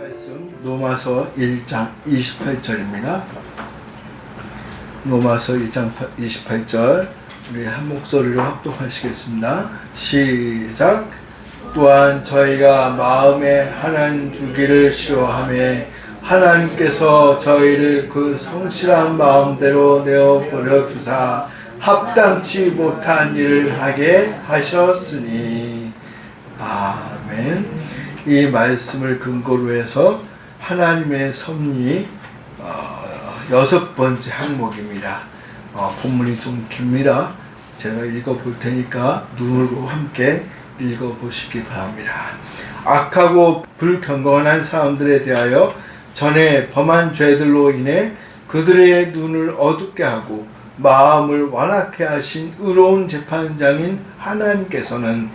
말씀 로마서 1장 28절입니다. 로마서 1장 28절 우리 한 목소리로 합독하시겠습니다. 시작. 또한 저희가 마음에 하나님 두기를 싫어하며 하나님께서 저희를 그 성실한 마음대로 내어버려 두사 합당치 못한 일을 하게 하셨으니. 아멘. 이 말씀을 근거로 해서 하나님의 섭리 6번째 항목입니다. 본문이 좀 깁니다. 제가 읽어볼 테니까 눈으로 함께 읽어보시기 바랍니다. 악하고 불경건한 사람들에 대하여 전에 범한 죄들로 인해 그들의 눈을 어둡게 하고 마음을 완악해 하신 의로운 재판장인 하나님께서는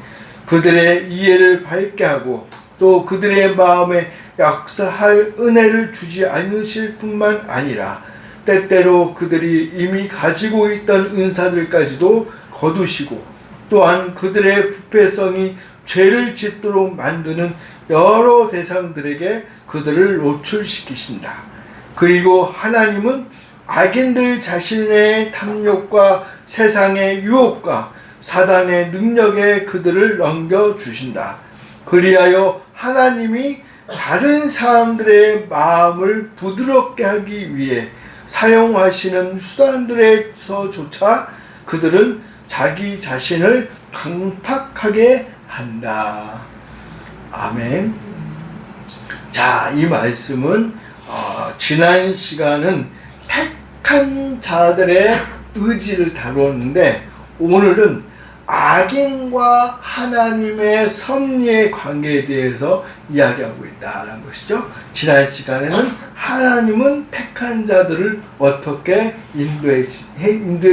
그들의 이해를 밝게 하고 또 그들의 마음에 역사할 은혜를 주지 않으실 뿐만 아니라 때때로 그들이 이미 가지고 있던 은사들까지도 거두시고 또한 그들의 부패성이 죄를 짓도록 만드는 여러 대상들에게 그들을 노출시키신다. 그리고 하나님은 악인들 자신의 탐욕과 세상의 유혹과 사단의 능력에 그들을 넘겨주신다. 그리하여 하나님이 다른 사람들의 마음을 부드럽게 하기 위해 사용하시는 수단들에서조차 그들은 자기 자신을 강팍하게 한다. 아멘. 자, 이 말씀은 지난 시간은 택한 자들의 의지를 다루었는데 오늘은 악인과 하나님의 섭리의 관계에 대해서 이야기하고 있다는 것이죠. 지난 시간에는 하나님은 택한 자들을 어떻게 인도해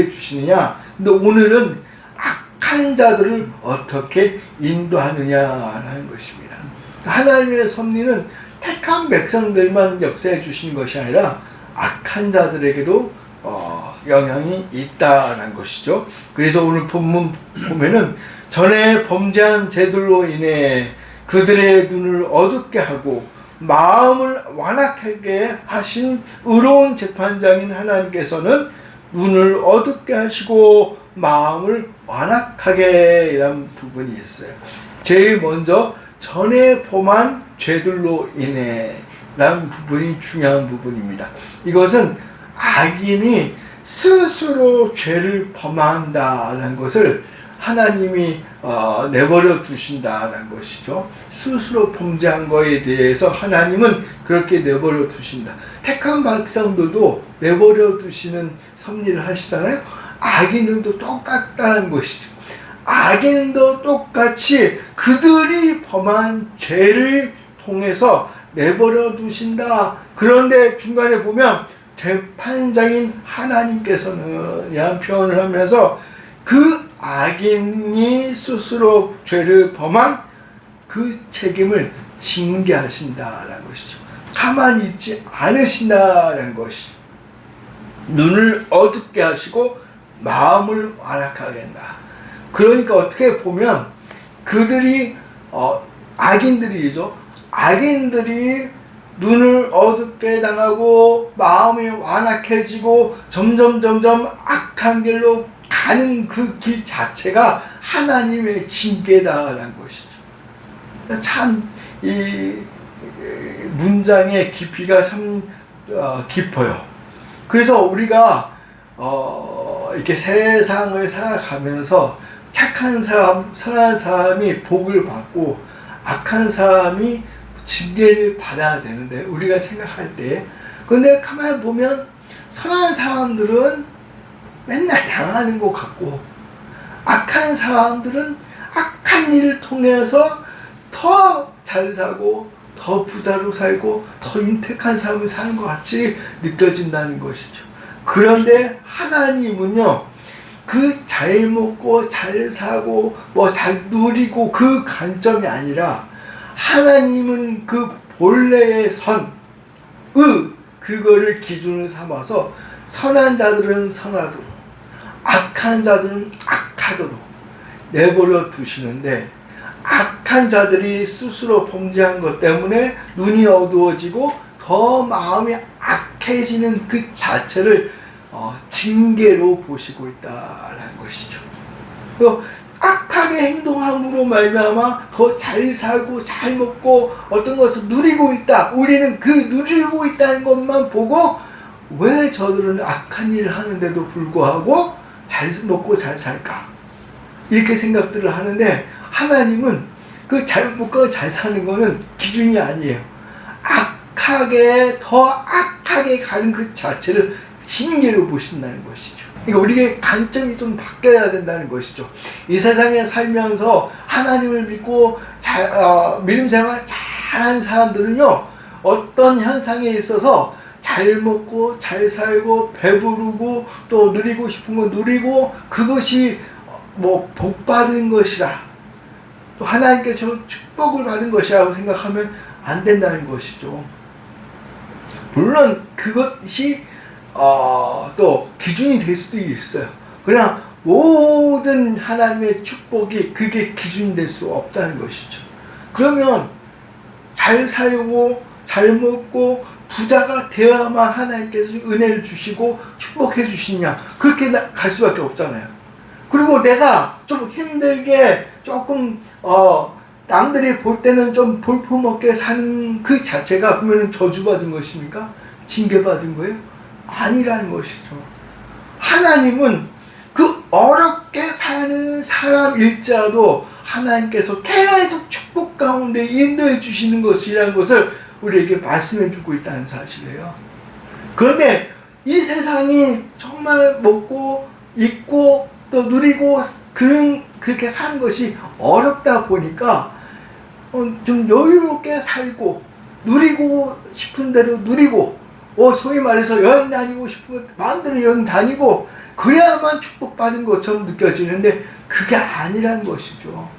주시느냐, 근데 오늘은 악한 자들을 어떻게 인도하느냐라는 것입니다. 하나님의 섭리는 택한 백성들만 역사해 주시는 것이 아니라 악한 자들에게도 영향이 있다는 것이죠. 그래서 오늘 본문 보면은 전에 범죄한 죄들로 인해 그들의 눈을 어둡게 하고 마음을 완악하게 하신 의로운 재판장인 하나님께서는 눈을 어둡게 하시고 마음을 완악하게 이란 부분이 있어요. 제일 먼저 전에 범한 죄들로 인해 라는 부분이 중요한 부분입니다. 이것은 악인이 스스로 죄를 범한다는 것을 하나님이 내버려 두신다는 것이죠. 스스로 범죄한 것에 대해서 하나님은 그렇게 내버려 두신다. 택한 백성들도 내버려 두시는 섭리를 하시잖아요. 악인들도 똑같다는 것이죠. 악인도 똑같이 그들이 범한 죄를 통해서 내버려 두신다. 그런데 중간에 보면 재판장인 하나님께서는 이런 표현을 하면서 그 악인이 스스로 죄를 범한 그 책임을 징계하신다라는 것이죠. 가만히 있지 않으신다라는 것이 눈을 어둡게 하시고 마음을 완악하게 한다. 그러니까 어떻게 보면 그들이 악인들이죠. 악인들이 눈을 어둡게 당하고 마음이 완악해지고 점점 악한 길로 가는 그 길 자체가 하나님의 징계다라는 것이죠. 참 이 문장의 깊이가 참 깊어요. 그래서 우리가 이렇게 세상을 살아가면서 착한 사람, 선한 사람이 복을 받고 악한 사람이 징계를 받아야 되는데 우리가 생각할 때, 근데 가만히 보면 선한 사람들은 맨날 당하는 것 같고 악한 사람들은 악한 일을 통해서 더 잘 살고 더 부자로 살고 더 윤택한 삶을 사는 것 같이 느껴진다는 것이죠. 그런데 하나님은요, 그 잘 먹고 잘 사고 뭐 잘 누리고 그 관점이 아니라 하나님은 그 본래의 그거를 기준을 삼아서 선한 자들은 선하도록 악한 자들은 악하도록 내버려 두시는데 악한 자들이 스스로 범죄한 것 때문에 눈이 어두워지고 더 마음이 악해지는 그 자체를 징계로 보시고 있다라는 것이죠. 악하게 행동함으로 말미암아 더 잘 살고 잘 먹고 어떤 것을 누리고 있다. 우리는 그 누리고 있다는 것만 보고 왜 저들은 악한 일을 하는데도 불구하고 잘 먹고 잘 살까? 이렇게 생각들을 하는데 하나님은 그 잘 먹고 잘 사는 거는 기준이 아니에요. 더 악하게 가는 그 자체를 징계로 보신다는 것이죠. 그러니까 우리의 관점이 좀 바뀌어야 된다는 것이죠. 이 세상에 살면서 하나님을 믿고 믿음 생활 잘하는 사람들은요, 어떤 현상에 있어서 잘 먹고 잘 살고 배부르고 또 누리고 싶은 거 누리고 그것이 복 받은 것이라, 또 하나님께서 축복을 받은 것이라고 생각하면 안 된다는 것이죠. 물론 그것이 또 기준이 될 수도 있어요. 그냥 모든 하나님의 축복이 그게 기준이 될 수 없다는 것이죠. 그러면 잘 살고 잘 먹고 부자가 되어야만 하나님께서 은혜를 주시고 축복해 주시냐, 그렇게 갈 수밖에 없잖아요. 그리고 내가 좀 힘들게 조금 남들이 볼 때는 좀 볼품없게 사는 그 자체가 그러면 저주받은 것입니까? 징계받은 거예요? 아니라는 것이죠. 하나님은 그 어렵게 사는 사람일지라도 하나님께서 계속 축복 가운데 인도해 주시는 것이라는 것을 우리에게 말씀해 주고 있다는 사실이에요. 그런데 이 세상이 정말 먹고 입고 또 누리고 그렇게 사는 것이 어렵다 보니까 좀 여유롭게 살고 누리고 싶은 대로 누리고 소위 말해서 여행 다니고 싶은 것 마음대로 여행 다니고 그래야만 축복받은 것처럼 느껴지는데 그게 아니란 것이죠.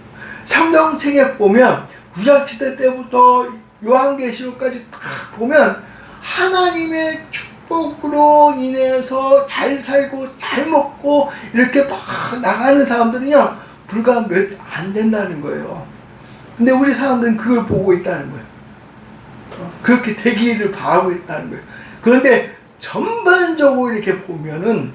성경책에 보면 구약시대 때부터 요한계시록까지 딱 보면 하나님의 축복으로 인해서 잘 살고 잘 먹고 이렇게 막 나가는 사람들은요 불과 몇 안 된다는 거예요. 근데 우리 사람들은 그걸 보고 있다는 거예요. 그렇게 되기를 바라고 있다는 거예요. 그런데 전반적으로 이렇게 보면은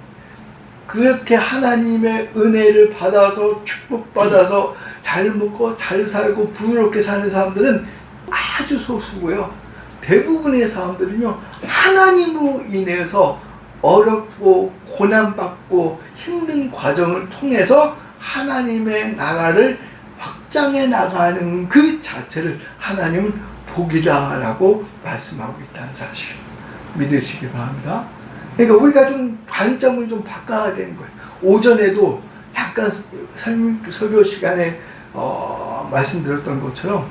그렇게 하나님의 은혜를 받아서 축복받아서 잘 먹고 잘 살고 부유롭게 사는 사람들은 아주 소수고요. 대부분의 사람들은요 하나님으로 인해서 어렵고 고난받고 힘든 과정을 통해서 하나님의 나라를 확장해 나가는 그 자체를 하나님은 복이다라고 말씀하고 있다는 사실 믿으시기 바랍니다. 그러니까 우리가 좀 관점을 좀 바꿔야 되는 거예요. 오전에도 잠깐 설교 시간에 말씀드렸던 것처럼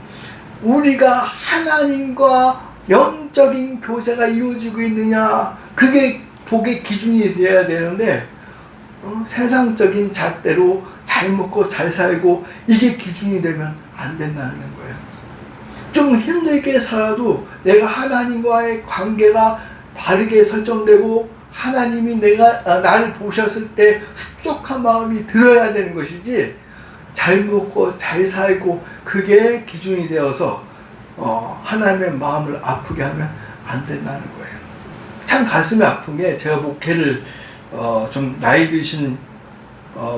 우리가 하나님과 영적인 교제가 이루어지고 있느냐, 그게 복의 기준이 되어야 되는데 세상적인 잣대로 잘 먹고 잘 살고 이게 기준이 되면 안 된다는 거예요. 좀 힘들게 살아도 내가 하나님과의 관계가 바르게 설정되고 하나님이 나를 보셨을 때 흡족한 마음이 들어야 되는 것이지, 잘 먹고 잘 살고 그게 기준이 되어서 하나님의 마음을 아프게 하면 안 된다는 거예요. 참 가슴이 아픈 게, 제가 목회를 좀 나이 드신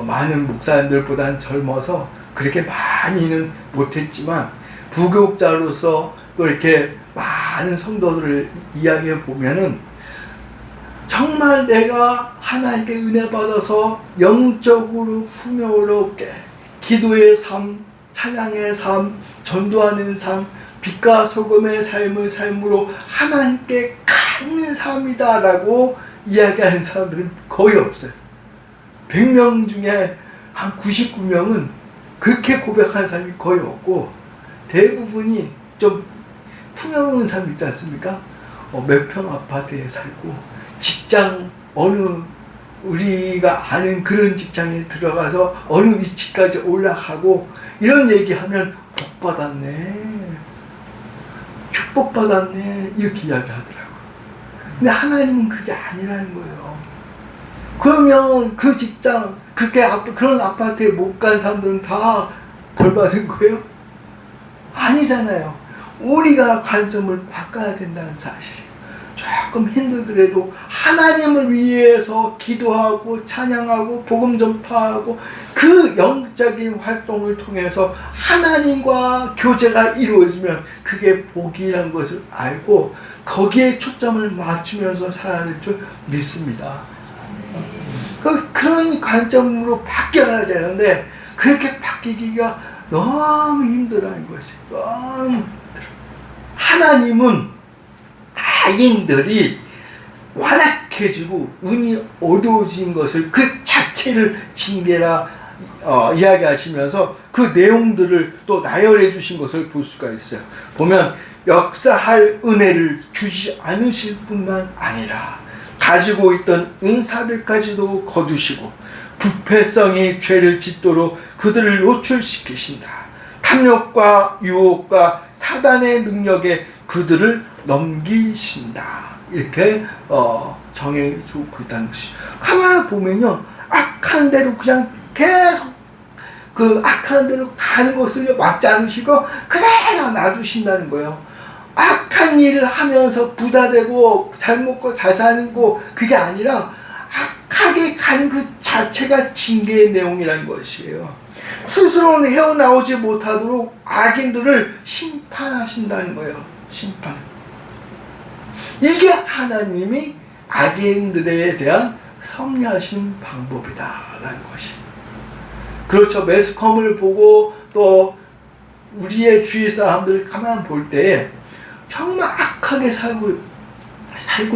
많은 목사님들보다는 젊어서 그렇게 많이는 못했지만 부교육자로서 또 이렇게 많은 성도들을 이야기해 보면은 정말 내가 하나님께 은혜 받아서 영적으로 풍요롭게 기도의 삶, 찬양의 삶, 전도하는 삶, 빛과 소금의 삶으로 하나님께 가는 삶이다라고 이야기하는 사람들은 거의 없어요. 100명 중에 한 99명은 그렇게 고백하는 사람이 거의 없고, 대부분이 좀 풍요로운 삶 있지 않습니까? 몇 평 아파트에 살고 직장 우리가 아는 그런 직장에 들어가서 어느 위치까지 올라가고 이런 얘기하면 복받았네, 축복받았네 이렇게 이야기하더라고요. 근데 하나님은 그게 아니라는 거예요. 그러면 그 직장 그런 아파트에 못 간 사람들은 다 벌 받은 거예요? 아니잖아요. 우리가 관점을 바꿔야 된다는 사실이에요. 조금 힘들더라도 하나님을 위해서 기도하고 찬양하고 복음 전파하고 그 영적인 활동을 통해서 하나님과 교제가 이루어지면 그게 복이라는 것을 알고 거기에 초점을 맞추면서 살아야 될 줄 믿습니다. 그런 관점으로 바뀌어야 되는데 그렇게 바뀌기가 너무 힘들어하는 것이 너무 힘들어. 하나님은 악인들이 완악해지고 운이 어두워진 것을 그 자체를 징계라 이야기하시면서 그 내용들을 또 나열해 주신 것을 볼 수가 있어요. 보면 역사할 은혜를 주지 않으실 뿐만 아니라 가지고 있던 은사들까지도 거두시고 부패성이 죄를 짓도록 그들을 노출시키신다. 탐욕과 유혹과 사단의 능력에 그들을 넘기신다. 이렇게 정해주고 있다는 것이죠. 가만히 보면요, 악한 대로 그냥 계속 그 악한 대로 가는 것을 막지 않으시고 그대로 놔두신다는 거예요. 악한 일을 하면서 부자되고 잘 먹고 잘 사고 그게 아니라 악하게 가는 그 자체가 징계의 내용이라는 것이에요. 스스로는 헤어나오지 못하도록 악인들을 심판하신다는 거예요. 심판. 이게 하나님이 악인들에 대한 섭리하신 방법이다라는 것이. 그렇죠. 매스컴을 보고 또 우리의 주위 사람들을 가만 볼 때 정말 악하게 살고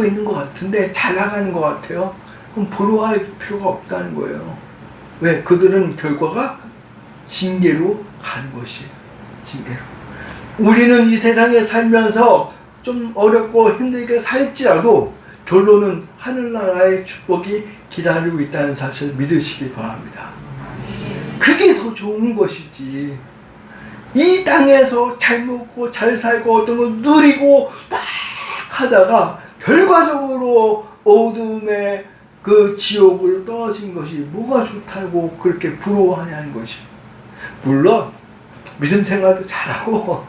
있는 것 같은데 잘 나가는 것 같아요. 그럼 부러워할 필요가 없다는 거예요. 왜? 그들은 결과가 징계로 가는 것이에요. 징계로. 우리는 이 세상에 살면서 좀 어렵고 힘들게 살지라도 결론은 하늘나라의 축복이 기다리고 있다는 사실을 믿으시기 바랍니다. 그게 더 좋은 것이지. 이 땅에서 잘 먹고 잘 살고 어떤 걸 누리고 막 하다가 결과적으로 어둠의 그 지옥으로 떨어진 것이 뭐가 좋다고 그렇게 부러워하냐는 것이. 물론 믿음 생활도 잘하고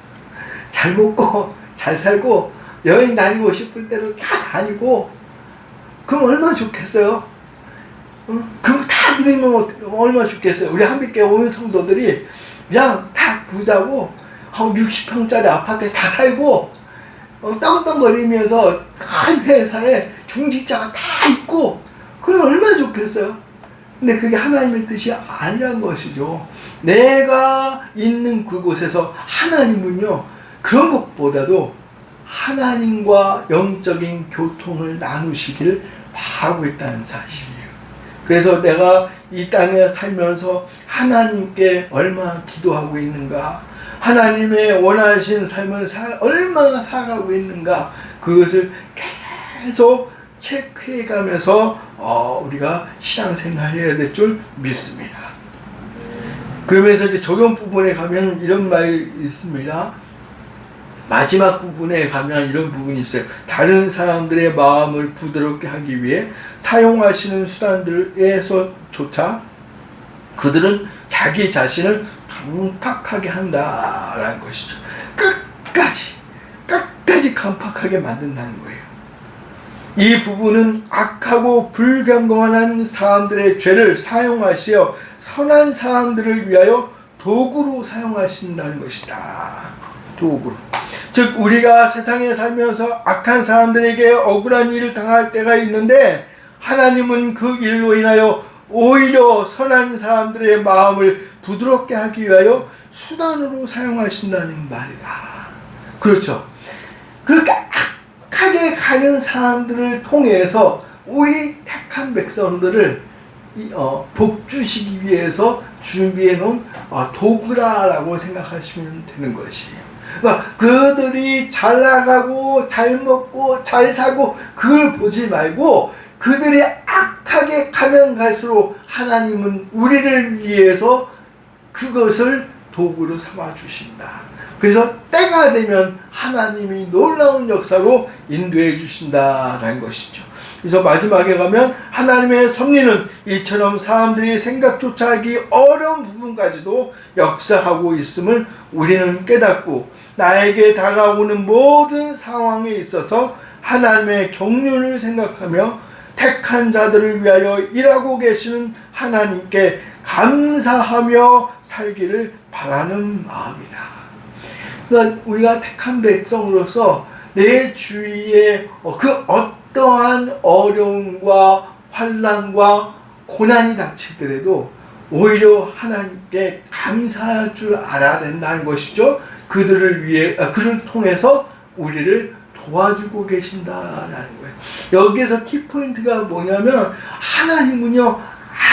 잘 먹고 잘 살고 여행 다니고 싶을 대로 다 다니고 그럼 얼마나 좋겠어요? 그럼 다 믿으면 얼마나 좋겠어요? 우리 한빛교회 오는 성도들이 그냥 다 부자고 60평짜리 아파트에 다 살고 떵떵거리면서 큰 회사에 중직자가 다 있고 그럼 얼마나 좋겠어요? 근데 그게 하나님의 뜻이 아니란 것이죠. 내가 있는 그곳에서 하나님은요, 그런 것보다도 하나님과 영적인 교통을 나누시기를 바라고 있다는 사실이에요. 그래서 내가 이 땅에 살면서 하나님께 얼마나 기도하고 있는가, 하나님의 원하신 삶을 얼마나 살아가고 있는가, 그것을 계속 체크해가면서 우리가 신앙생활을 해야 될 줄 믿습니다. 그러면서 이제 적용 부분에 가면 이런 말이 있습니다. 마지막 부분에 가면 이런 부분이 있어요. 다른 사람들의 마음을 부드럽게 하기 위해 사용하시는 수단들에서조차 그들은 자기 자신을 강팍하게 한다라는 것이죠. 끝까지 강팍하게 만든다는 거예요. 이 부분은 악하고 불경건한 사람들의 죄를 사용하시어 선한 사람들을 위하여 도구로 사용하신다는 것이다. 도구로. 즉 우리가 세상에 살면서 악한 사람들에게 억울한 일을 당할 때가 있는데 하나님은 그 일로 인하여 오히려 선한 사람들의 마음을 부드럽게 하기 위하여 수단으로 사용하신다는 말이다. 그렇죠. 그렇게 악하게 가는 사람들을 통해서 우리 택한 백성들을 복 주시기 위해서 준비해 놓은 도구라고 생각하시면 되는 것이에요. 그러니까 그들이 잘 나가고 잘 먹고 잘 사고 그걸 보지 말고 그들이 악하게 가면 갈수록 하나님은 우리를 위해서 그것을 도구로 삼아 주신다. 그래서 때가 되면 하나님이 놀라운 역사로 인도해 주신다라는 것이죠. 그래서 마지막에 가면 하나님의 섭리는 이처럼 사람들이 생각조차 하기 어려운 부분까지도 역사하고 있음을 우리는 깨닫고 나에게 다가오는 모든 상황에 있어서 하나님의 경륜을 생각하며 택한 자들을 위하여 일하고 계시는 하나님께 감사하며 살기를 바라는 마음이다. 그러니까 우리가 택한 백성으로서 내 주위에 그 어떠한 어려움과 환난과 고난이 닥치더라도 오히려 하나님께 감사할 줄 알아야 된다는 것이죠. 그를 통해서 우리를 도와주고 계신다라는 거예요. 여기에서 키포인트가 뭐냐면 하나님은요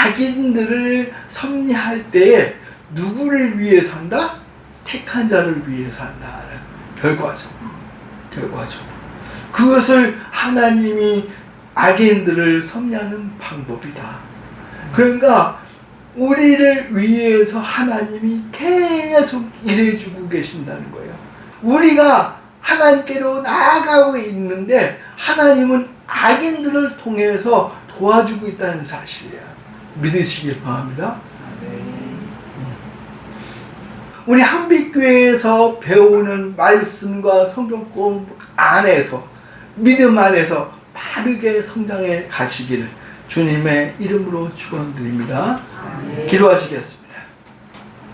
악인들을 섭리할 때에 누구를 위해서 한다? 택한 자를 위해서 한다라는 결과죠. 그것을 하나님이 악인들을 섭리하는 방법이다. 그러니까 우리를 위해서 하나님이 계속 일해주고 계신다는 거예요. 우리가 하나님께로 나아가고 있는데 하나님은 악인들을 통해서 도와주고 있다는 사실이에요. 믿으시길 바랍니다. 우리 한빛교회에서 배우는 말씀과 성경 공부 안에서 믿음 안에서 바르게 성장해 가시기를 주님의 이름으로 축원드립니다. 기도하시겠습니다.